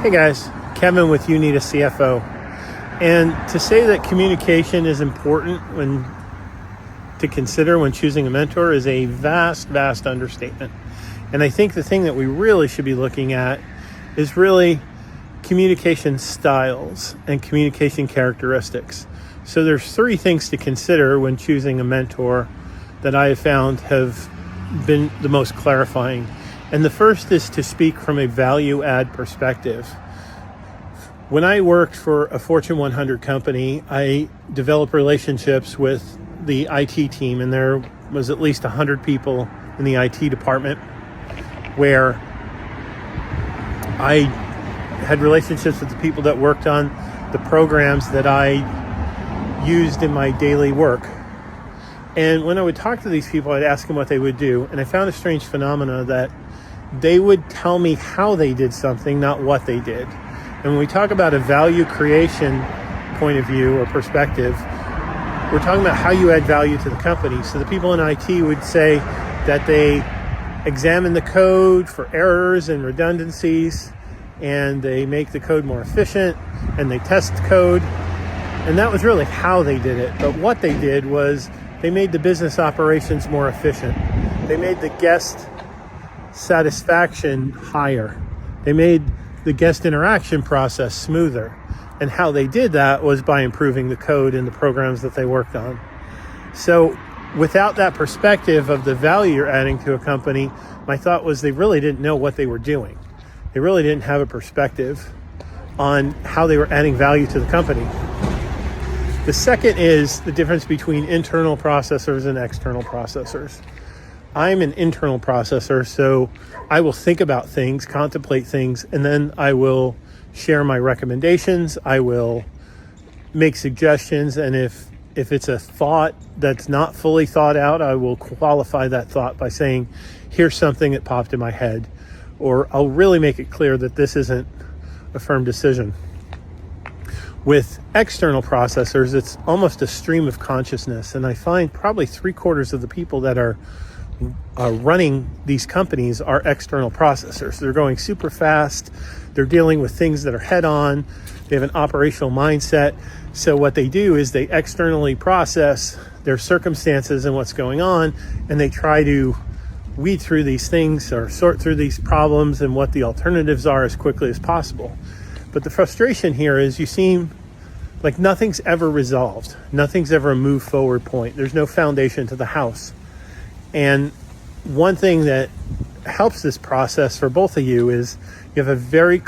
Hey guys, Kevin with You Need a CFO. And to say that communication is important to consider when choosing a mentor is a vast understatement. And I think the thing that we really should be looking at is really communication styles and communication characteristics. So there's three things to consider when choosing a mentor that I have found have been the most clarifying. And the first is to speak from a value add perspective. When I worked for a Fortune 100 company, I developed relationships with the IT team, and there was at least 100 people in the IT department where I had relationships with the people that worked on the programs that I used in my daily work. And when I would talk to these people, I'd ask them what they would do. And I found a strange phenomena that they would tell me how they did something, not what they did. And when we talk about a value creation point of view or perspective, we're talking about how you add value to the company. So the people in IT would say that they examine the code for errors and redundancies, and they make the code more efficient, and they test code. And that was really how they did it. But what they did was they made the business operations more efficient. They made the guest satisfaction higher. They made the guest interaction process smoother. And how they did that was by improving the code in the programs that they worked on. So without that perspective of the value you're adding to a company, my thought was they really didn't know what they were doing. They really didn't have a perspective on how they were adding value to the company. The second is the difference between internal processors and external processors. I'm an internal processor, so I will think about things, contemplate things, and then I will share my recommendations. I will make suggestions, and if it's a thought that's not fully thought out, I will qualify that thought by saying, here's something that popped in my head, or I'll really make it clear that this isn't a firm decision. With external processors, it's almost a stream of consciousness, and I find probably 3/4 of the people that are running these companies are external processors. They're going super fast. They're dealing with things that are head on. They have an operational mindset. So what they do is they externally process their circumstances and what's going on, and they try to weed through these things or sort through these problems and what the alternatives are as quickly as possible. But the frustration here is you seem like nothing's ever resolved. Nothing's ever a move forward point. There's no foundation to the house. And one thing that helps this process for both of you is you have a very